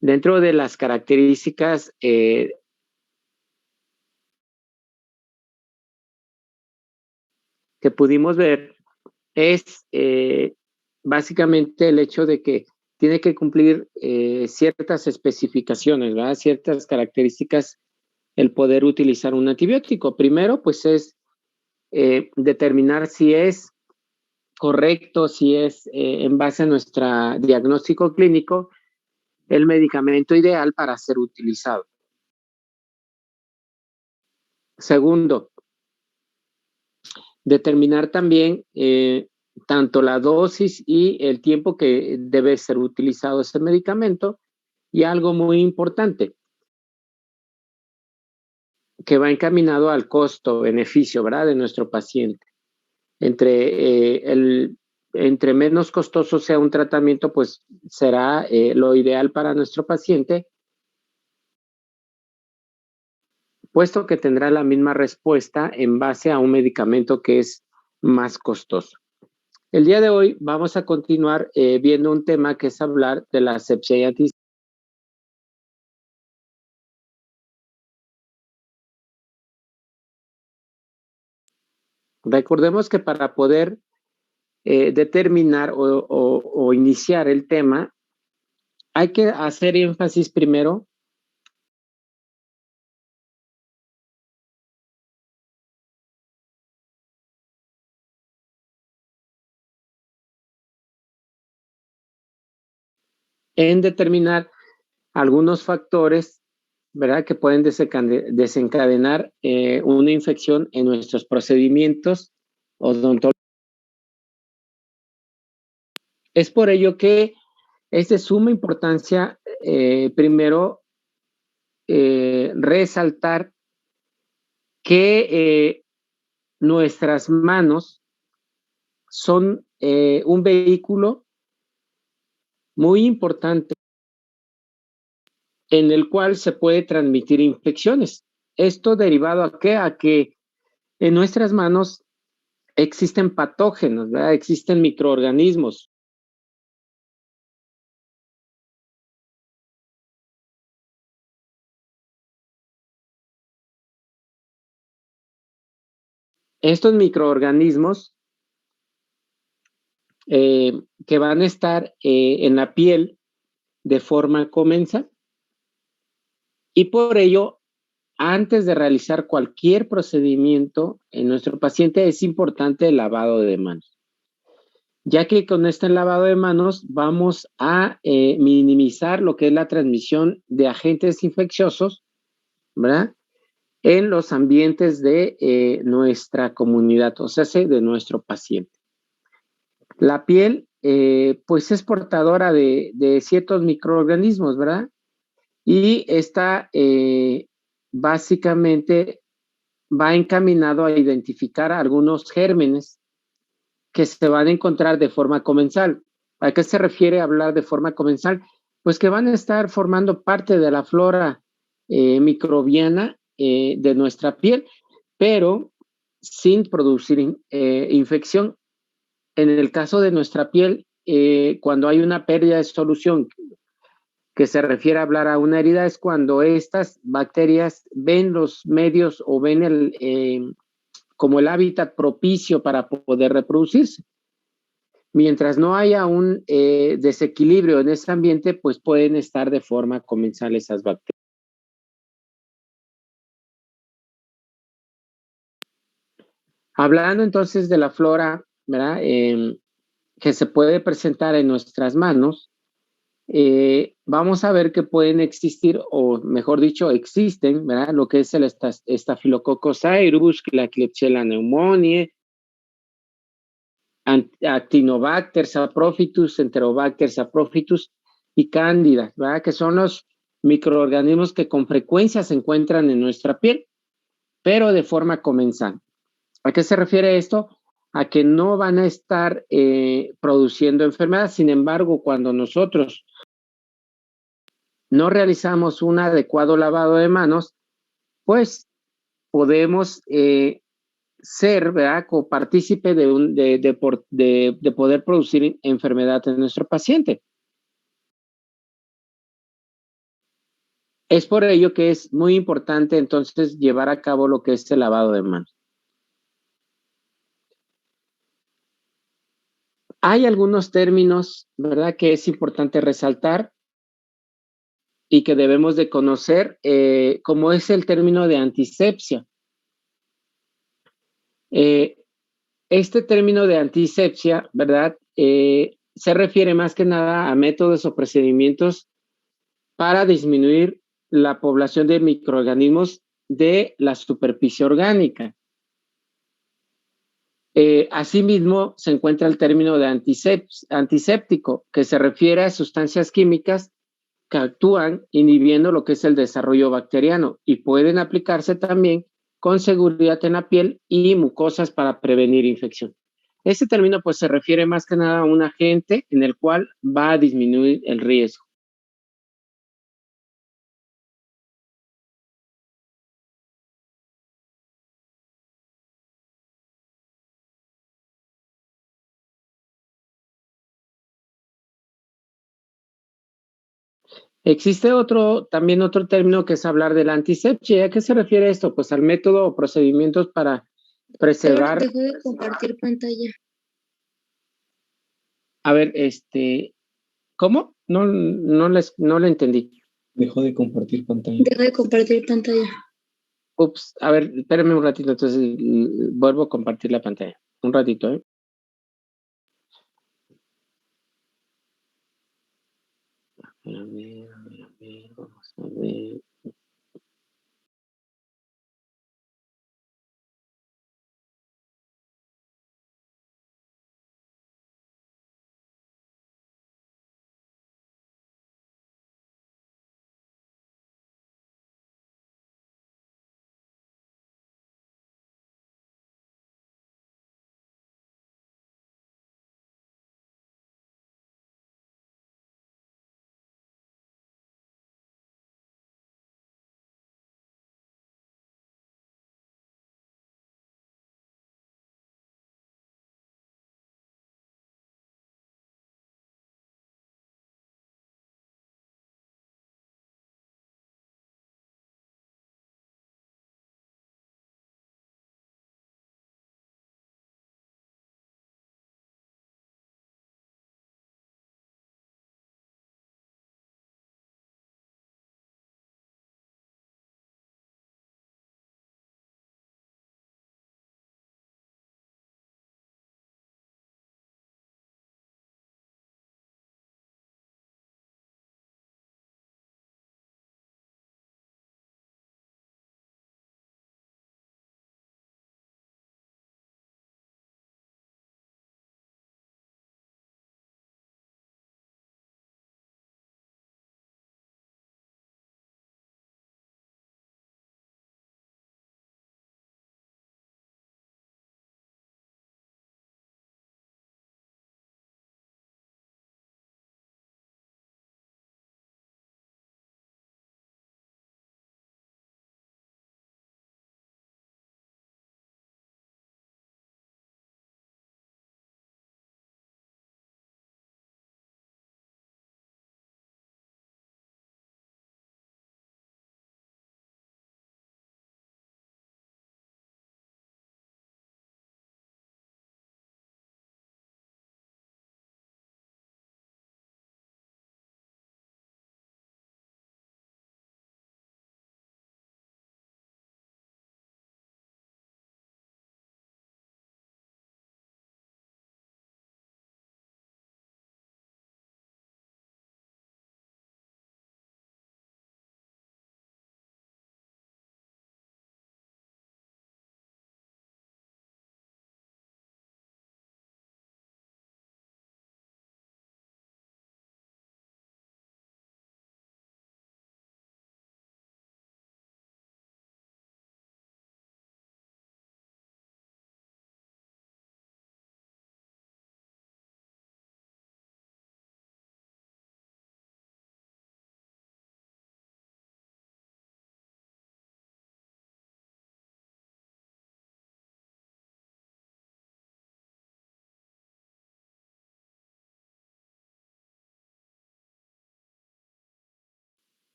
Dentro de las características que pudimos ver es básicamente el hecho de que tiene que cumplir ciertas especificaciones, ¿verdad? Ciertas características el poder utilizar un antibiótico. Primero, pues es determinar si es correcto, si es en base a nuestro diagnóstico clínico, el medicamento ideal para ser utilizado. Segundo, determinar también tanto la dosis y el tiempo que debe ser utilizado ese medicamento. Y algo muy importante, que va encaminado al costo-beneficio, ¿verdad? De nuestro paciente. Entre menos costoso sea un tratamiento, pues será lo ideal para nuestro paciente, puesto que tendrá la misma respuesta en base a un medicamento que es más costoso. El día de hoy vamos a continuar viendo un tema que es hablar de la asepsia y antisepsia. Recordemos que para poder determinar o iniciar el tema, hay que hacer énfasis primero en determinar algunos factores, ¿verdad? Que pueden desencadenar una infección en nuestros procedimientos odontológicos. Es por ello que es de suma importancia, primero, resaltar que nuestras manos son un vehículo muy importante en el cual se puede transmitir infecciones. Esto derivado a qué? A que en nuestras manos existen patógenos, ¿verdad? Existen microorganismos. Estos microorganismos que van a estar en la piel de forma comensal y por ello, antes de realizar cualquier procedimiento en nuestro paciente es importante el lavado de manos, ya que con este lavado de manos vamos a minimizar lo que es la transmisión de agentes infecciosos, ¿verdad? En los ambientes de nuestra comunidad, o sea, de nuestro paciente. La piel, pues es portadora de ciertos microorganismos, ¿verdad? Y esta básicamente va encaminado a identificar algunos gérmenes que se van a encontrar de forma comensal. ¿A qué se refiere hablar de forma comensal? Pues que van a estar formando parte de la flora microbiana de nuestra piel, pero sin producir infección. En el caso de nuestra piel, cuando hay una pérdida de solución que se refiere a hablar a una herida, es cuando estas bacterias ven los medios o ven como el hábitat propicio para poder reproducirse. Mientras no haya un desequilibrio en ese ambiente, pues pueden estar de forma comensal esas bacterias. Hablando entonces de la flora, ¿verdad? Que se puede presentar en nuestras manos, vamos a ver que pueden existir, o mejor dicho, existen, ¿verdad? Lo que es el Staphylococcus aureus, la Klebsiella pneumoniae, Actinobacter saprophytus, Enterobacter saprophytus y Candida, ¿verdad? Que son los microorganismos que con frecuencia se encuentran en nuestra piel, pero de forma comensal. ¿A qué se refiere esto? A que no van a estar produciendo enfermedad. Sin embargo, cuando nosotros no realizamos un adecuado lavado de manos, pues podemos ser, ¿verdad?, copartícipe de poder producir enfermedad en nuestro paciente. Es por ello que es muy importante entonces llevar a cabo lo que es el lavado de manos. Hay algunos términos, ¿verdad?, que es importante resaltar y que debemos de conocer, como es el término de antisepsia. Eh, este término de antisepsia, ¿verdad?, se refiere más que nada a métodos o procedimientos para disminuir la población de microorganismos de la superficie orgánica. Asimismo, se encuentra el término de antiséptico, que se refiere a sustancias químicas que actúan inhibiendo lo que es el desarrollo bacteriano y pueden aplicarse también con seguridad en la piel y mucosas para prevenir infección. Este término pues se refiere más que nada a un agente en el cual va a disminuir el riesgo. Existe también otro término que es hablar de la antisepsia. ¿A qué se refiere esto? Pues al método o procedimientos para preservar. Dejó de compartir pantalla. A ver, ¿cómo? No le entendí. Dejó de compartir pantalla. Dejó de compartir pantalla. Ups, a ver, espérame un ratito, entonces vuelvo a compartir la pantalla. Un ratito, ¿eh? A ver, vamos a ver.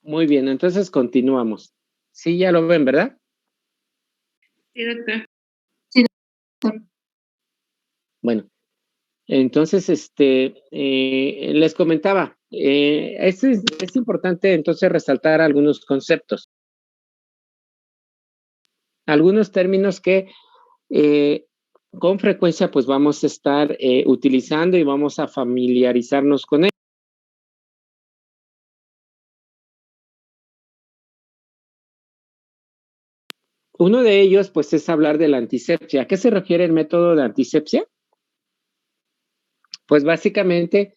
Muy bien, entonces continuamos. Sí, ya lo ven, ¿verdad? Sí, doctor. Sí, doctor. Bueno, entonces, les comentaba, es importante entonces resaltar algunos conceptos, algunos términos que con frecuencia pues vamos a estar utilizando y vamos a familiarizarnos con ellos. Uno de ellos pues es hablar de la antisepsia. ¿A qué se refiere el método de antisepsia? Pues básicamente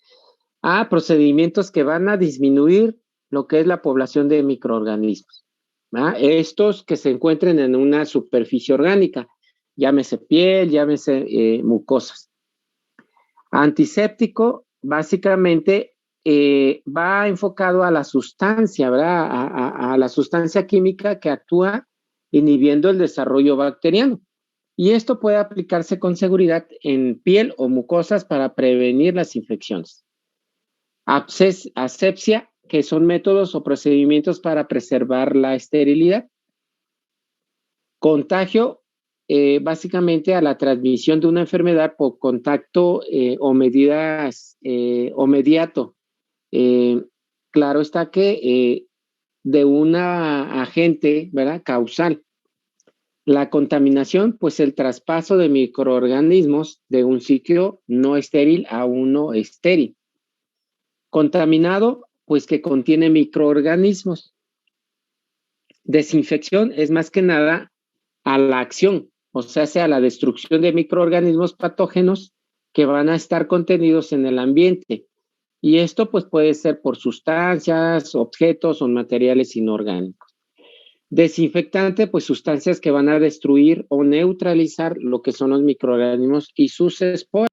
a procedimientos que van a disminuir lo que es la población de microorganismos, ¿verdad? Estos que se encuentren en una superficie orgánica, llámese piel, llámese mucosas. Antiséptico, básicamente, va enfocado a la sustancia, ¿verdad? A la sustancia química que actúa inhibiendo el desarrollo bacteriano. Y esto puede aplicarse con seguridad en piel o mucosas para prevenir las infecciones. Asepsia, que son métodos o procedimientos para preservar la esterilidad. Contagio, básicamente a la transmisión de una enfermedad por contacto o medidas o mediato. Claro está que de una agente, ¿verdad? Causal. La contaminación, pues el traspaso de microorganismos de un sitio no estéril a uno estéril. Contaminado, pues que contiene microorganismos. Desinfección es más que nada a la acción, o sea, a la destrucción de microorganismos patógenos que van a estar contenidos en el ambiente. Y esto pues puede ser por sustancias, objetos o materiales inorgánicos. Desinfectante, pues sustancias que van a destruir o neutralizar lo que son los microorganismos y sus esporas.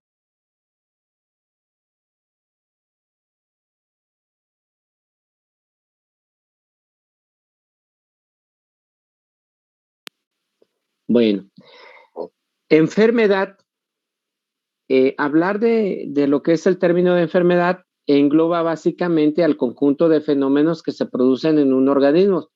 Bueno, enfermedad, hablar de lo que es el término de enfermedad engloba básicamente al conjunto de fenómenos que se producen en un organismo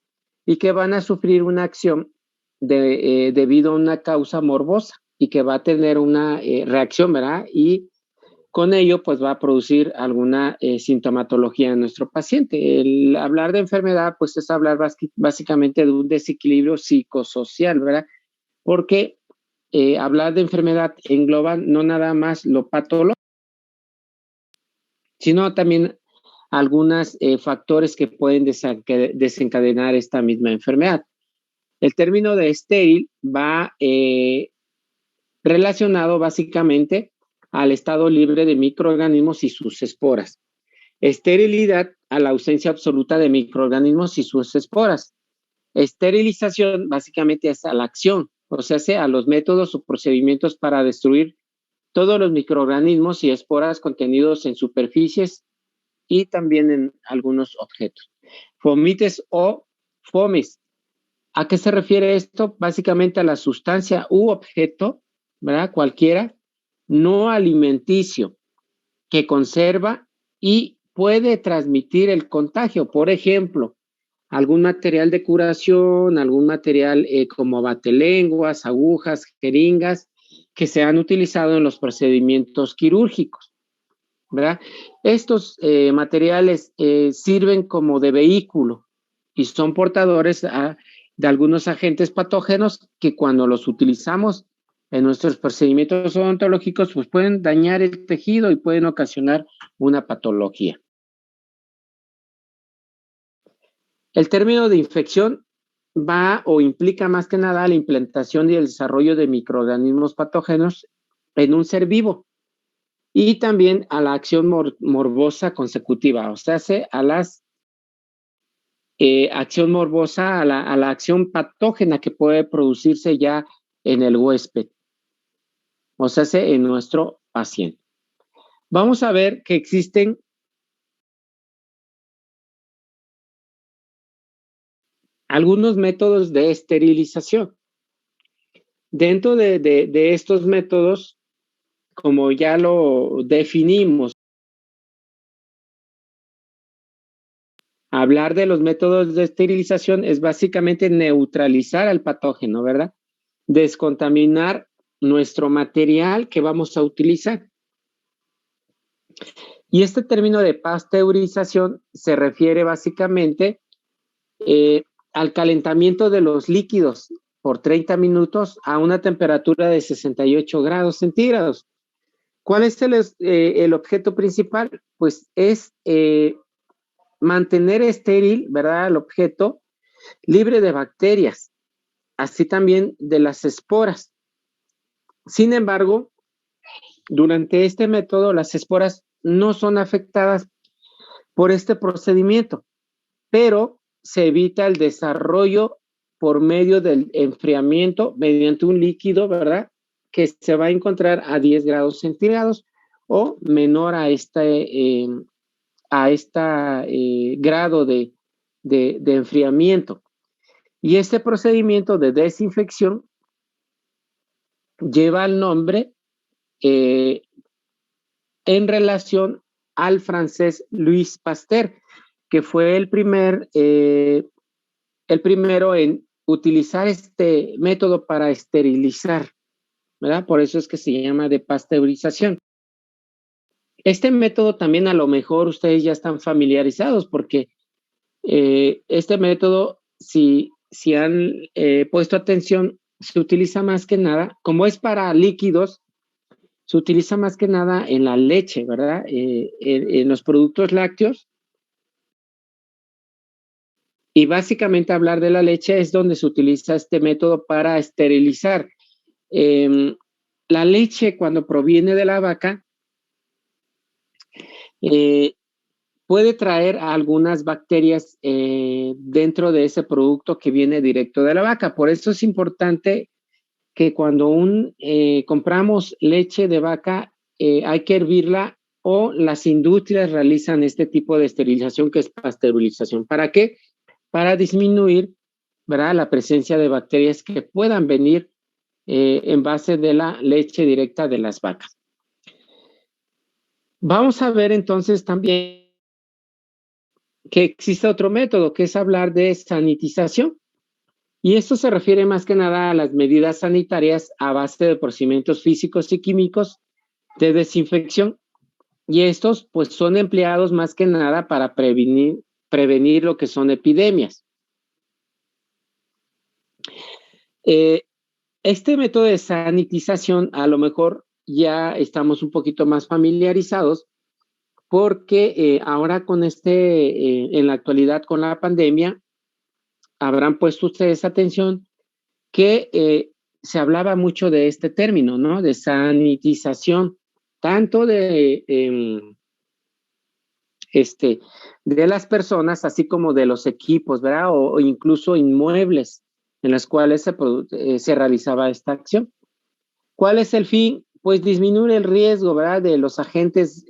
y que van a sufrir una acción debido a una causa morbosa y que va a tener una reacción, ¿verdad? Y con ello, pues va a producir alguna sintomatología en nuestro paciente. El hablar de enfermedad, pues es hablar básicamente de un desequilibrio psicosocial, ¿verdad? Porque hablar de enfermedad engloba no nada más lo patológico, sino también algunos factores que pueden desencadenar esta misma enfermedad. El término de estéril va relacionado básicamente al estado libre de microorganismos y sus esporas. Esterilidad a la ausencia absoluta de microorganismos y sus esporas. Esterilización básicamente es a la acción, o sea, a los métodos o procedimientos para destruir todos los microorganismos y esporas contenidos en superficies y también en algunos objetos. Fomites o fomes. ¿A qué se refiere esto? Básicamente a la sustancia u objeto, ¿verdad? Cualquiera, no alimenticio, que conserva y puede transmitir el contagio. Por ejemplo, algún material de curación, algún material como batelenguas, agujas, jeringas, que se han utilizado en los procedimientos quirúrgicos, ¿verdad? Estos materiales sirven como de vehículo y son portadores de algunos agentes patógenos que cuando los utilizamos en nuestros procedimientos odontológicos, pues pueden dañar el tejido y pueden ocasionar una patología. El término de infección va o implica más que nada la implantación y el desarrollo de microorganismos patógenos en un ser vivo y también a la acción morbosa consecutiva, o sea, a las acción morbosa, a la acción patógena que puede producirse ya en el huésped, o sea, en nuestro paciente. Vamos a ver que existen algunos métodos de esterilización. Dentro de estos métodos, como ya lo definimos, Hablar de los métodos de esterilización es básicamente neutralizar al patógeno, ¿verdad? Descontaminar nuestro material que vamos a utilizar. Y este término de pasteurización se refiere básicamente al calentamiento de los líquidos por 30 minutos a una temperatura de 68 grados centígrados. ¿Cuál es el objeto principal? Pues es mantener estéril, ¿verdad?, el objeto libre de bacterias, así también de las esporas. Sin embargo, durante este método, las esporas no son afectadas por este procedimiento, pero se evita el desarrollo por medio del enfriamiento mediante un líquido, ¿verdad?, que se va a encontrar a 10 grados centígrados o menor a este grado de enfriamiento. Y este procedimiento de desinfección lleva el nombre en relación al francés Louis Pasteur, que fue el primero en utilizar este método para esterilizar, ¿verdad? Por eso es que se llama de pasteurización. Este método también a lo mejor ustedes ya están familiarizados porque este método, si han puesto atención, se utiliza más que nada, como es para líquidos, se utiliza más que nada en la leche, ¿verdad? En los productos lácteos. Y básicamente hablar de la leche es donde se utiliza este método para esterilizar. La leche, cuando proviene de la vaca, puede traer algunas bacterias dentro de ese producto que viene directo de la vaca. Por eso es importante que cuando compramos leche de vaca, hay que hervirla, o las industrias realizan este tipo de esterilización que es pasteurización. ¿Para qué? Para disminuir, ¿verdad?, la presencia de bacterias que puedan venir en base de la leche directa de las vacas. Vamos a ver entonces también que existe otro método, que es hablar de sanitización. Y esto se refiere más que nada a las medidas sanitarias a base de procedimientos físicos y químicos de desinfección. Y estos, pues, son empleados más que nada para prevenir lo que son epidemias. Este método de sanitización, a lo mejor ya estamos un poquito más familiarizados, porque ahora con en la actualidad con la pandemia, habrán puesto ustedes atención que se hablaba mucho de este término, ¿no?, de sanitización, tanto de las personas, así como de los equipos, ¿verdad?, o incluso inmuebles en los cuales se realizaba esta acción. ¿Cuál es el fin? Pues disminuir el riesgo, ¿verdad?, de los agentes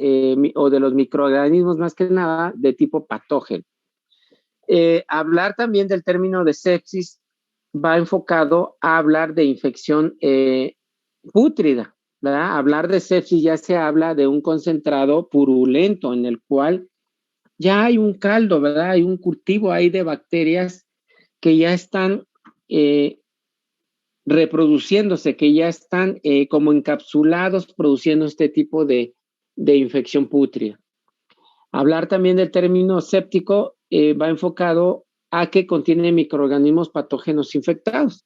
o de los microorganismos, más que nada de tipo patógeno. Hablar también del término de sepsis va enfocado a hablar de infección pútrida, ¿verdad? Hablar de sepsis ya se habla de un concentrado purulento en el cual ya hay un caldo, ¿verdad? Hay un cultivo ahí de bacterias que ya están reproduciéndose, que ya están como encapsulados produciendo este tipo de infección pútrida. Hablar también del término séptico va enfocado a que contiene microorganismos patógenos infectados.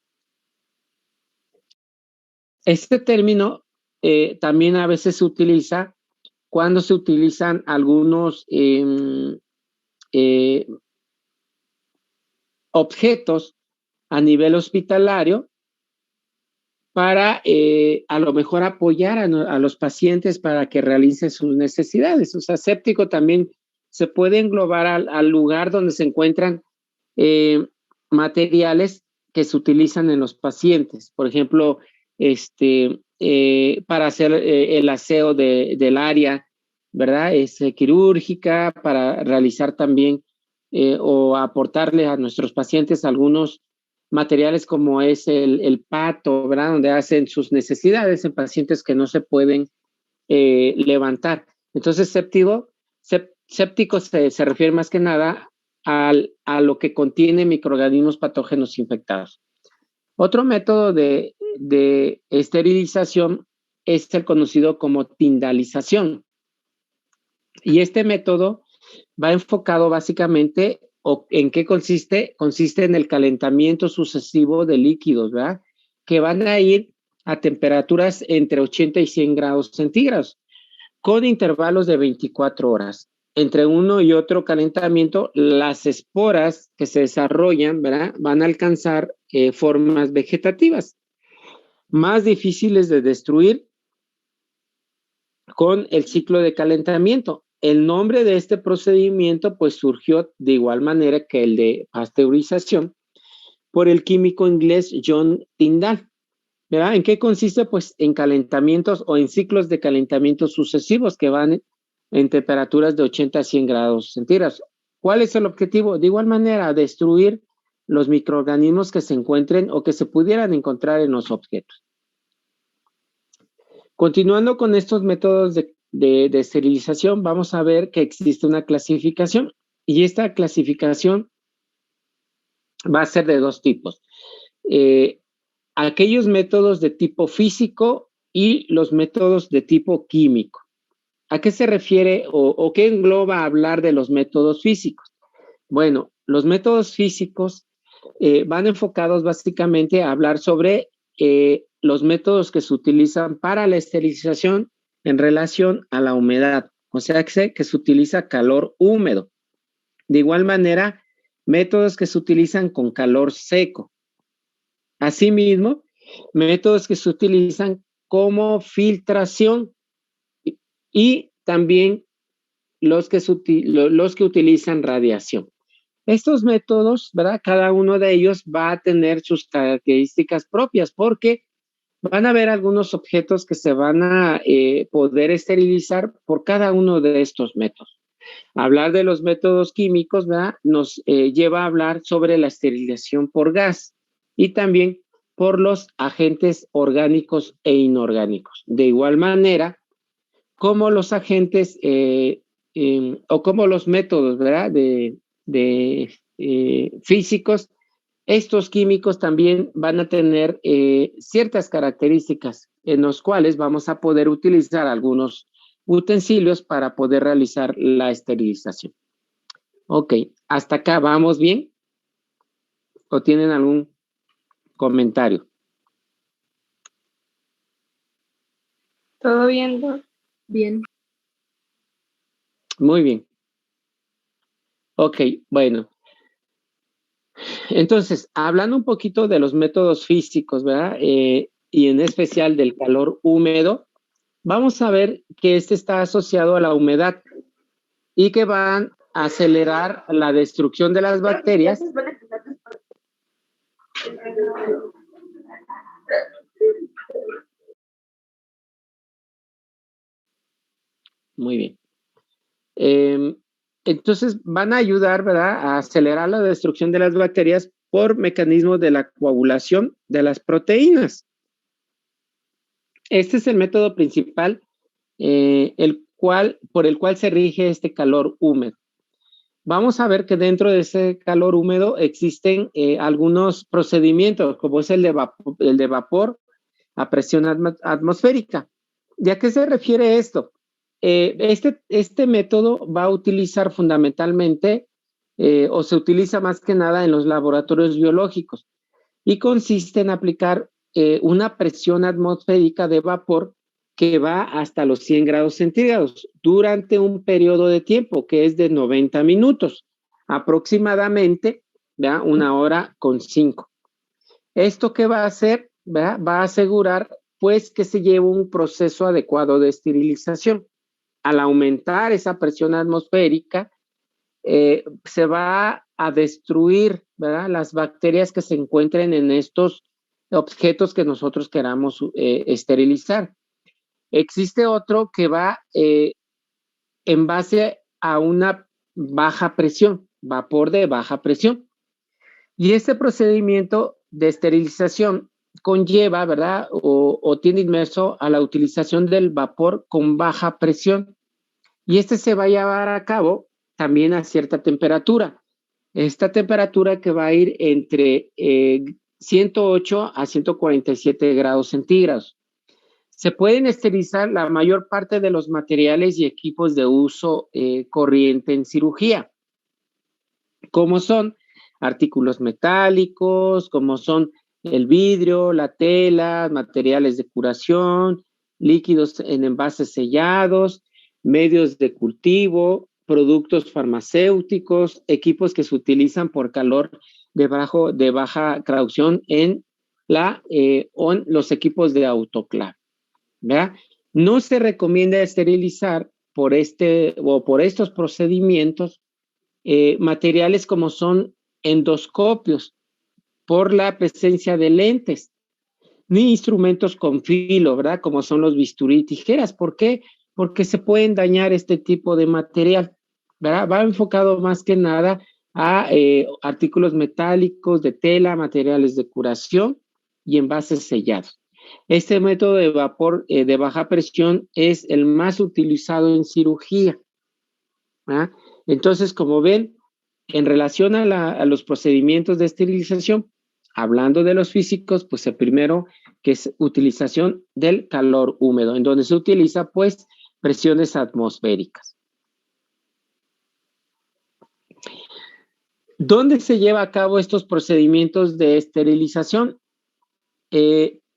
Este término también a veces se utiliza cuando se utilizan algunos objetos a nivel hospitalario para a lo mejor apoyar a los pacientes para que realicen sus necesidades. O sea, séptico también se puede englobar al lugar donde se encuentran materiales que se utilizan en los pacientes. Por ejemplo, para hacer el aseo del área, ¿verdad?, quirúrgica, para realizar también o aportarle a nuestros pacientes algunos materiales como es el pato, ¿verdad?, donde hacen sus necesidades en pacientes que no se pueden levantar. Entonces, séptico se refiere más que nada a lo que contiene microorganismos patógenos infectados. Otro método de esterilización es el conocido como tindalización. Y este método va enfocado básicamente, ¿en qué consiste? Consiste en el calentamiento sucesivo de líquidos, ¿verdad? Que van a ir a temperaturas entre 80 y 100 grados centígrados, con intervalos de 24 horas. Entre uno y otro calentamiento, las esporas que se desarrollan, ¿verdad? Van a alcanzar formas vegetativas más difíciles de destruir con el ciclo de calentamiento. El nombre de este procedimiento pues surgió de igual manera que el de pasteurización por el químico inglés John Tyndall, ¿verdad? ¿En qué consiste? Pues en calentamientos o en ciclos de calentamiento sucesivos que van en temperaturas de 80 a 100 grados centígrados. ¿Cuál es el objetivo? De igual manera, destruir los microorganismos que se encuentren o que se pudieran encontrar en los objetos. Continuando con estos métodos de esterilización, vamos a ver que existe una clasificación y esta clasificación va a ser de dos tipos. Aquellos métodos de tipo físico y los métodos de tipo químico. ¿A qué se refiere o qué engloba hablar de los métodos físicos? Bueno, los métodos físicos van enfocados básicamente a hablar sobre los métodos que se utilizan para la esterilización en relación a la humedad, o sea que se utiliza calor húmedo. De igual manera, métodos que se utilizan con calor seco. Asimismo, métodos que se utilizan como filtración y también los que utilizan radiación. Estos métodos, ¿verdad? Cada uno de ellos va a tener sus características propias porque van a haber algunos objetos que se van a poder esterilizar por cada uno de estos métodos. Hablar de los métodos químicos, ¿verdad? Nos lleva a hablar sobre la esterilización por gas y también por los agentes orgánicos e inorgánicos. De igual manera, como los agentes o como los métodos, ¿verdad? Físicos, estos químicos también van a tener ciertas características en los cuales vamos a poder utilizar algunos utensilios para poder realizar la esterilización. Ok, ¿hasta acá vamos bien? ¿O tienen algún comentario? Todo bien, ¿no? Bien. Muy bien. Ok, bueno. Entonces, hablando un poquito de los métodos físicos, ¿verdad? Y en especial del calor húmedo, vamos a ver que este está asociado a la humedad y que van a acelerar la destrucción de las bacterias. Muy bien. Entonces, van a ayudar, ¿verdad?, a acelerar la destrucción de las bacterias por mecanismos de la coagulación de las proteínas. Este es el método principal, por el cual se rige este calor húmedo. Vamos a ver que dentro de ese calor húmedo existen algunos procedimientos, como es el de vapor a presión atmosférica. ¿Y a qué se refiere esto? Este método va a utilizar fundamentalmente, o se utiliza más que nada en los laboratorios biológicos, y consiste en aplicar una presión atmosférica de vapor que va hasta los 100 grados centígrados durante un periodo de tiempo que es de 90 minutos, aproximadamente, ¿verdad?, 1h05. ¿Esto qué va a hacer? ¿Verdad? Va a asegurar pues que se lleve un proceso adecuado de esterilización. Al aumentar esa presión atmosférica, se va a destruir, ¿verdad?, las bacterias que se encuentren en estos objetos que nosotros queramos esterilizar. Existe otro que va en base a una baja presión, vapor de baja presión. Y este procedimiento de esterilización conlleva, ¿verdad?, o tiene inmerso a la utilización del vapor con baja presión. Y este se va a llevar a cabo también a cierta temperatura. Esta temperatura que va a ir entre 108 a 147 grados centígrados. Se pueden esterilizar la mayor parte de los materiales y equipos de uso corriente en cirugía, como son artículos metálicos, como son el vidrio, la tela, materiales de curación, líquidos en envases sellados, medios de cultivo, productos farmacéuticos, equipos que se utilizan por calor de baja traducción en los equipos de autoclave. ¿Verdad? No se recomienda esterilizar por estos procedimientos materiales como son endoscopios por la presencia de lentes, ni instrumentos con filo, ¿verdad? Como son los bisturí y tijeras. ¿Por qué? Porque se pueden dañar este tipo de material, ¿verdad? Va enfocado más que nada a artículos metálicos, de tela, materiales de curación y envases sellados. Este método de vapor de baja presión es el más utilizado en cirugía. ¿Ah? Entonces, como ven, en relación a los procedimientos de esterilización, hablando de los físicos, pues el primero que es utilización del calor húmedo, en donde se utiliza pues presiones atmosféricas. ¿Dónde se lleva a cabo estos procedimientos de esterilización?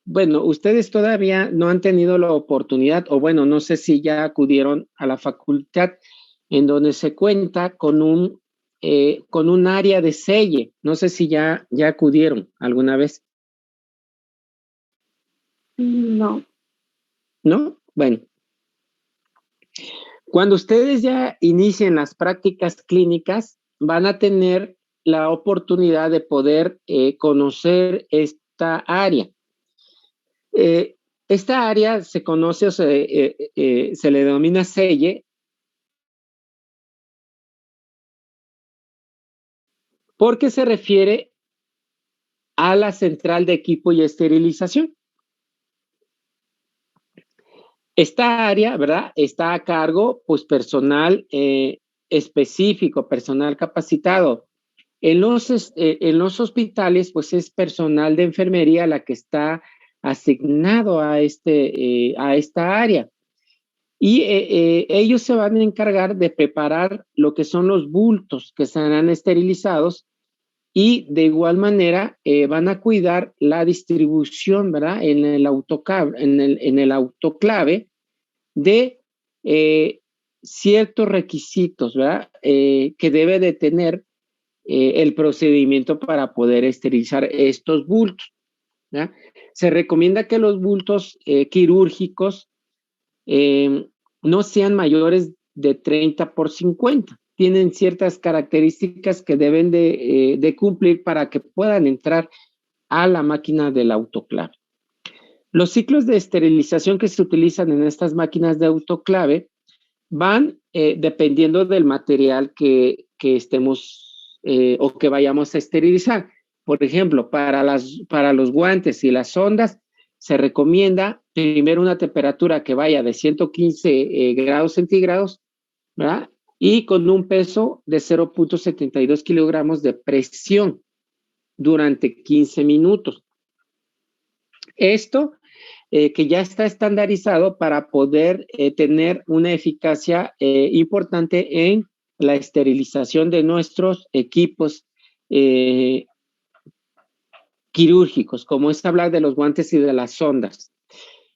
Bueno, ustedes todavía no han tenido la oportunidad, o bueno, no sé si ya acudieron a la facultad en donde se cuenta con un área de selle. No sé si ya acudieron alguna vez. No. ¿No? Bueno. Cuando ustedes ya inicien las prácticas clínicas, van a tener la oportunidad de poder conocer esta área. Esta área se conoce o se le denomina selle porque se refiere a la central de equipo y esterilización. Esta área, ¿verdad? Está a cargo, pues, personal específico, personal capacitado. En los hospitales, pues, es personal de enfermería la que está asignado a esta área. Y ellos se van a encargar de preparar lo que son los bultos que serán esterilizados y de igual manera van a cuidar la distribución, ¿verdad? En el autoclave de ciertos requisitos, ¿verdad? Que debe de tener el procedimiento para poder esterilizar estos bultos, ¿verdad? Se recomienda que los bultos quirúrgicos no sean mayores de 30 por 50. Tienen ciertas características que deben de cumplir para que puedan entrar a la máquina del autoclave. Los ciclos de esterilización que se utilizan en estas máquinas de autoclave van dependiendo del material que estemos o que vayamos a esterilizar. Por ejemplo, para los guantes y las sondas, se recomienda primero una temperatura que vaya de 115 grados centígrados, ¿verdad? Y con un peso de 0.72 kilogramos de presión durante 15 minutos. Esto que ya está estandarizado para poder tener una eficacia importante en la esterilización de nuestros equipos quirúrgicos, como es hablar de los guantes y de las sondas.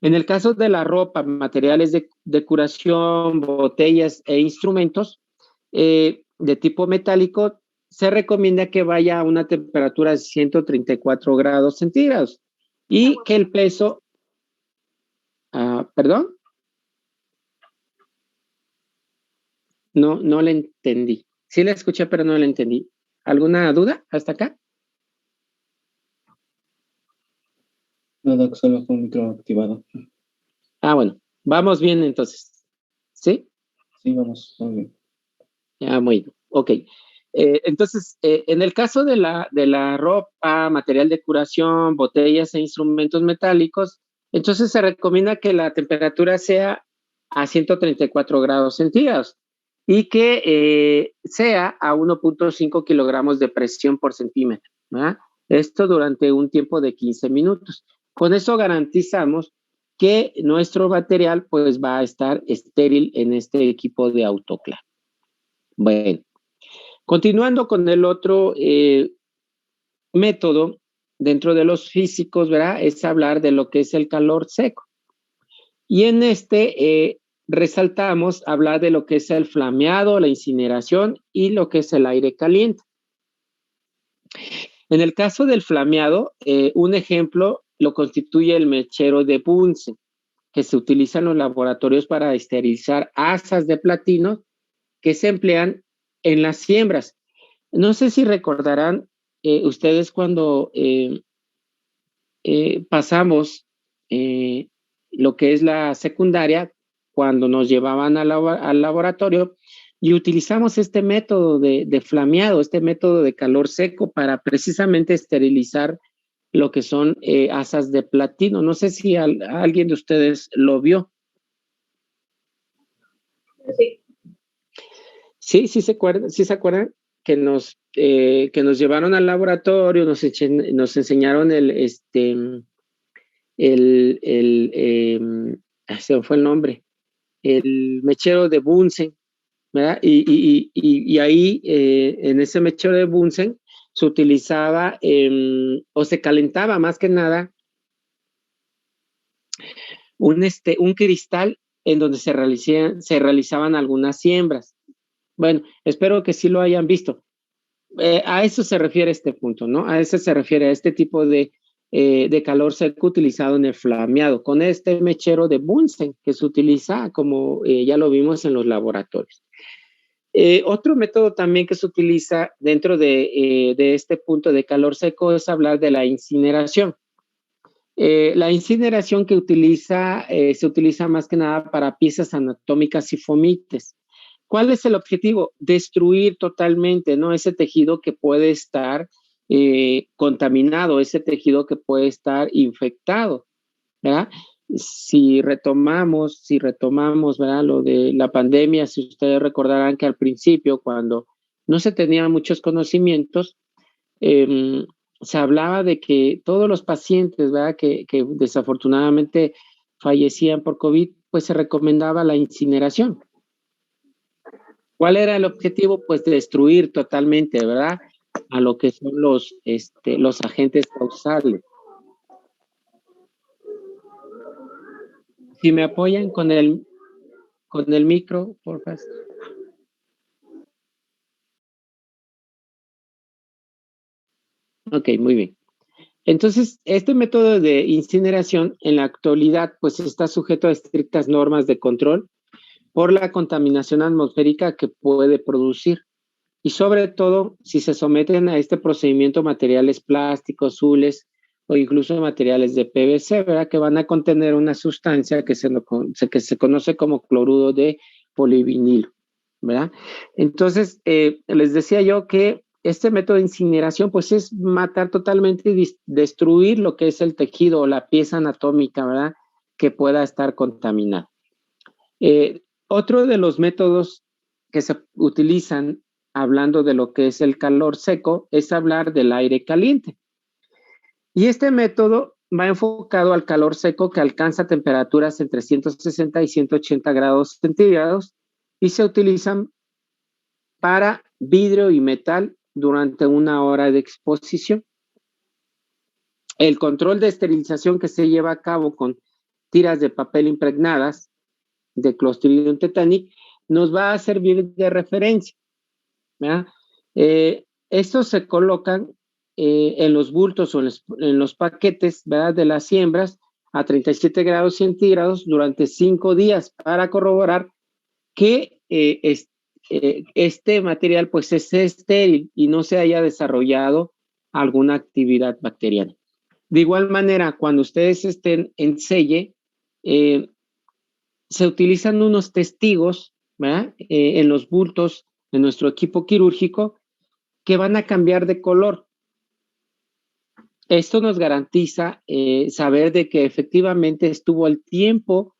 En el caso de la ropa, materiales de curación, botellas e instrumentos de tipo metálico, se recomienda que vaya a una temperatura de 134 grados centígrados y que el peso... ¿Perdón? No le entendí. Sí la escuché, pero no la entendí. ¿Alguna duda hasta acá? No, Doc, solo fue un micro activado. Bueno, vamos bien entonces. ¿Sí? Sí, vamos bien. Muy bien. Ok. Entonces, en el caso de la ropa, material de curación, botellas e instrumentos metálicos, entonces se recomienda que la temperatura sea a 134 grados centígrados. y que sea a 1.5 kilogramos de presión por centímetro, ¿verdad? Esto durante un tiempo de 15 minutos. Con eso garantizamos que nuestro material pues va a estar estéril en este equipo de autoclave. Bueno, continuando con el otro método dentro de los físicos, ¿verdad? Es hablar de lo que es el calor seco. Y en este resaltamos hablar de lo que es el flameado, la incineración y lo que es el aire caliente. En el caso del flameado, un ejemplo lo constituye el mechero de Bunsen, que se utiliza en los laboratorios para esterilizar asas de platino que se emplean en las siembras. No sé si recordarán ustedes cuando pasamos lo que es la secundaria, cuando nos llevaban al laboratorio y utilizamos este método de flameado, este método de calor seco para precisamente esterilizar lo que son asas de platino. No sé si alguien de ustedes lo vio. Sí. Sí se acuerdan que nos llevaron al laboratorio, nos enseñaron se me fue el nombre, el mechero de Bunsen, ¿verdad? Y ahí, en ese mechero de Bunsen, se utilizaba o se calentaba más que nada un cristal en donde se realizaban algunas siembras. Bueno, espero que sí lo hayan visto. A eso se refiere este punto, ¿no? A eso se refiere a este tipo de calor seco utilizado en el flameado, con este mechero de Bunsen que se utiliza, como ya lo vimos en los laboratorios. Otro método también que se utiliza dentro de este punto de calor seco es hablar de la incineración. La incineración que se utiliza más que nada para piezas anatómicas y fomites. ¿Cuál es el objetivo? Destruir totalmente, ¿no? Ese tejido que puede estar contaminado, ese tejido que puede estar infectado, ¿verdad? Si retomamos, ¿verdad? Lo de la pandemia, si ustedes recordarán que al principio, cuando no se tenían muchos conocimientos, se hablaba de que todos los pacientes, ¿verdad? Que desafortunadamente fallecían por COVID, pues se recomendaba la incineración. ¿Cuál era el objetivo? Pues destruir totalmente, ¿verdad? A lo que son los agentes causales. Si me apoyan con el micro, por favor. Ok, muy bien. Entonces, este método de incineración en la actualidad pues está sujeto a estrictas normas de control por la contaminación atmosférica que puede producir y sobre todo si se someten a este procedimiento materiales plásticos, azules o incluso materiales de PVC, ¿verdad? Que van a contener una sustancia que se conoce como cloruro de polivinilo, ¿verdad? Entonces, les decía yo que este método de incineración pues es matar totalmente y destruir lo que es el tejido o la pieza anatómica, ¿verdad? Que pueda estar contaminada. Otro de los métodos que se utilizan hablando de lo que es el calor seco es hablar del aire caliente. Y este método va enfocado al calor seco que alcanza temperaturas entre 160 y 180 grados centígrados y se utilizan para vidrio y metal durante una hora de exposición. El control de esterilización que se lleva a cabo con tiras de papel impregnadas de Clostridium tetani nos va a servir de referencia, ¿verdad? Estos se colocan en los bultos o en los paquetes, ¿verdad? De las siembras a 37 grados centígrados durante 5 días para corroborar que este material pues es estéril y no se haya desarrollado alguna actividad bacteriana. De igual manera, cuando ustedes estén en selle, se utilizan unos testigos, ¿verdad? En los bultos de nuestro equipo quirúrgico que van a cambiar de color. Esto nos garantiza saber de que efectivamente estuvo el tiempo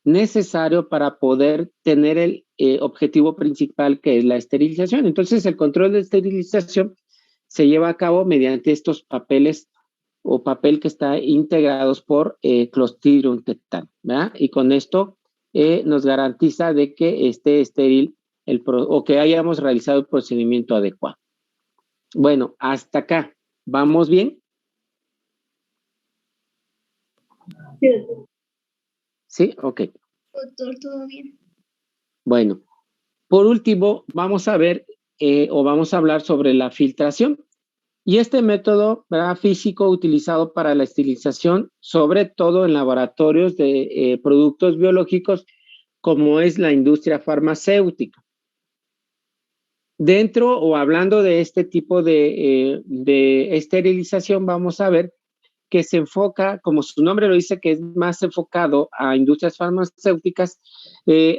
necesario para poder tener el objetivo principal, que es la esterilización. Entonces, el control de esterilización se lleva a cabo mediante estos papeles o papel que está integrados por Clostridium tetani, ¿verdad? Y con esto nos garantiza de que esté estéril o que hayamos realizado el procedimiento adecuado. Bueno, hasta acá. ¿Vamos bien? Sí. Sí, ok. Doctor, ¿todo bien? Bueno, por último, vamos a ver vamos a hablar sobre la filtración. Y este método, ¿verdad?, físico utilizado para la esterilización, sobre todo en laboratorios de productos biológicos, como es la industria farmacéutica. Dentro o hablando de este tipo de esterilización, vamos a ver que se enfoca, como su nombre lo dice, que es más enfocado a industrias farmacéuticas.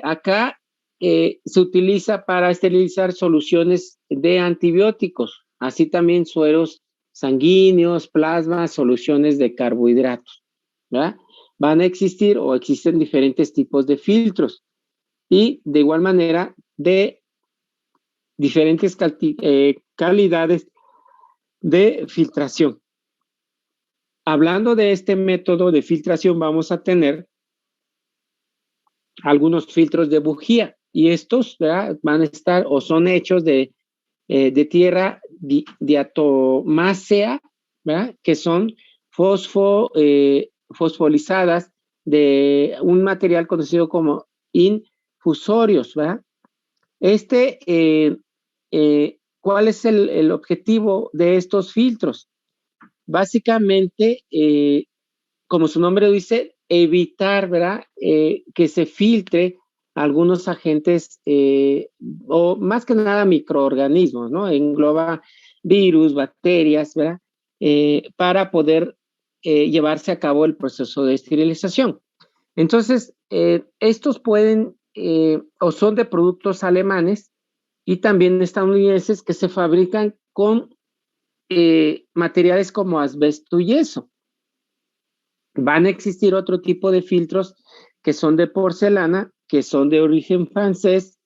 Acá se utiliza para esterilizar soluciones de antibióticos, así también sueros sanguíneos, plasmas, soluciones de carbohidratos, ¿verdad? Van a existir o existen diferentes tipos de filtros y de igual manera de diferentes calidades de filtración. Hablando de este método de filtración, vamos a tener algunos filtros de bujía y estos, ¿verdad?, van a estar o son hechos de tierra diatomácea, ¿verdad?, que son fosforizadas de un material conocido como infusorios, ¿verdad? ¿Cuál es el objetivo de estos filtros? Básicamente, como su nombre dice, evitar, ¿verdad?, que se filtre algunos agentes o más que nada microorganismos, ¿no? Engloba virus, bacterias, ¿verdad?, para poder llevarse a cabo el proceso de esterilización. Entonces, estos pueden o son de productos alemanes y también estadounidenses que se fabrican con materiales como asbesto y yeso. Van a existir otro tipo de filtros que son de porcelana, que son de origen francés,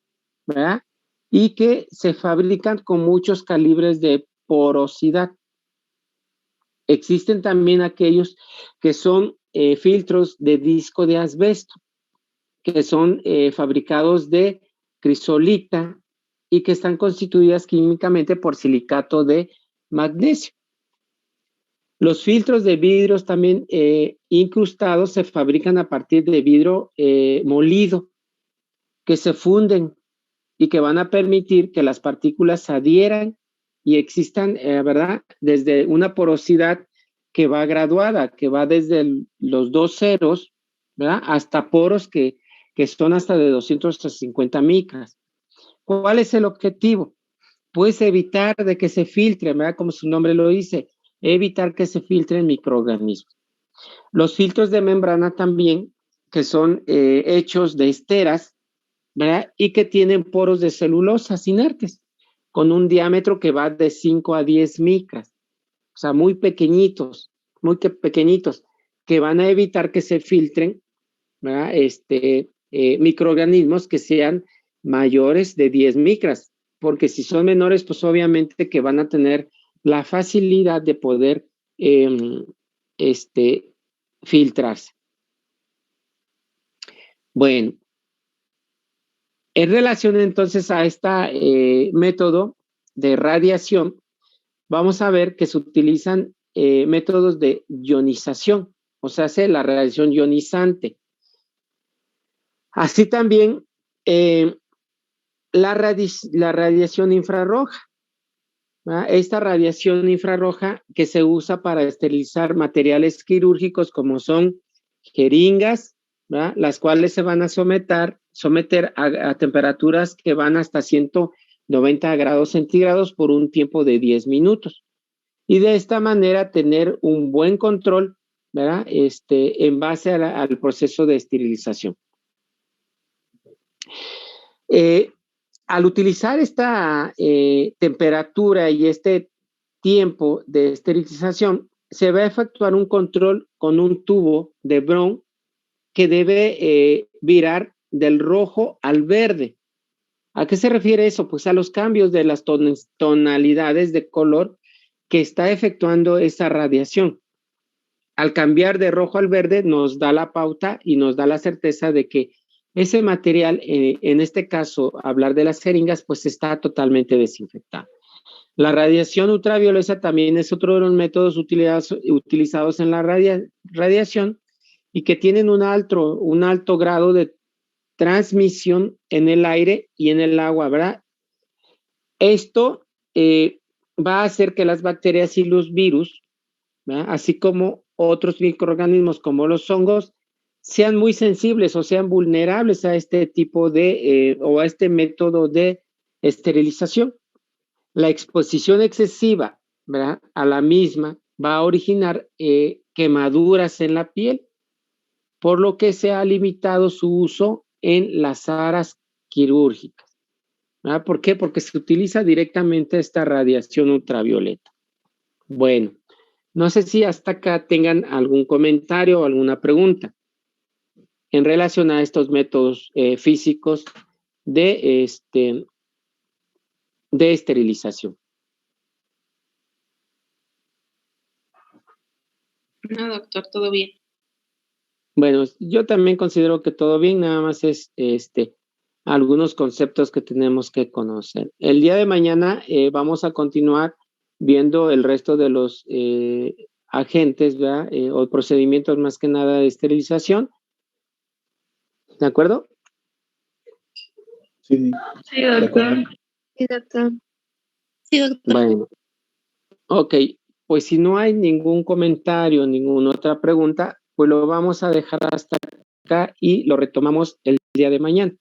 ¿verdad?, y que se fabrican con muchos calibres de porosidad. Existen también aquellos que son filtros de disco de asbesto, que son fabricados de crisolita y que están constituidas químicamente por silicato de magnesio. Los filtros de vidrios también incrustados se fabrican a partir de vidrio molido, que se funden y que van a permitir que las partículas se adhieran y existan, ¿verdad?, desde una porosidad que va graduada, que va desde los 2 ceros, ¿verdad?, hasta poros que son hasta de 250 micras. ¿Cuál es el objetivo? Pues evitar de que se filtre, ¿verdad?, como su nombre lo dice, evitar que se filtren microorganismos. Los filtros de membrana también, que son hechos de esteras, ¿verdad?, y que tienen poros de celulosas inertes, con un diámetro que va de 5 a 10 micras, o sea, muy pequeñitos, que van a evitar que se filtren, ¿verdad?, microorganismos que sean mayores de 10 micras, porque si son menores, pues obviamente que van a tener la facilidad de poder filtrarse. Bueno, en relación entonces a este método de radiación, vamos a ver que se utilizan métodos de ionización, o sea, la radiación ionizante. Así también la radiación infrarroja, ¿verdad? Esta radiación infrarroja que se usa para esterilizar materiales quirúrgicos como son jeringas, ¿verdad?, las cuales se van a someter a temperaturas que van hasta 190 grados centígrados por un tiempo de 10 minutos. Y de esta manera tener un buen control, ¿verdad?, en base al proceso de esterilización. Al utilizar esta temperatura y este tiempo de esterilización, se va a efectuar un control con un tubo de Brown que debe virar del rojo al verde. ¿A qué se refiere eso? Pues a los cambios de las tonalidades de color que está efectuando esa radiación. Al cambiar de rojo al verde nos da la pauta y nos da la certeza de que ese material, en este caso, hablar de las jeringas, pues está totalmente desinfectado. La radiación ultravioleta también es otro de los métodos utilizados en la radiación y que tienen un alto grado de transmisión en el aire y en el agua, ¿verdad? Esto va a hacer que las bacterias y los virus, ¿verdad?, así como otros microorganismos como los hongos, sean muy sensibles o sean vulnerables a este tipo de, o a este método de esterilización. La exposición excesiva, ¿verdad?, a la misma va a originar quemaduras en la piel, por lo que se ha limitado su uso en las áreas quirúrgicas. ¿Verdad? ¿Por qué? Porque se utiliza directamente esta radiación ultravioleta. Bueno, no sé si hasta acá tengan algún comentario o alguna pregunta en relación a estos métodos físicos de esterilización. No, doctor, todo bien. Bueno, yo también considero que todo bien, nada más es algunos conceptos que tenemos que conocer. El día de mañana vamos a continuar viendo el resto de los agentes, ¿verdad? O procedimientos más que nada de esterilización. ¿De acuerdo? Sí, sí, doctor. Sí, doctor. Sí, doctor. Bueno, ok, pues si no hay ningún comentario, ninguna otra pregunta, pues lo vamos a dejar hasta acá y lo retomamos el día de mañana.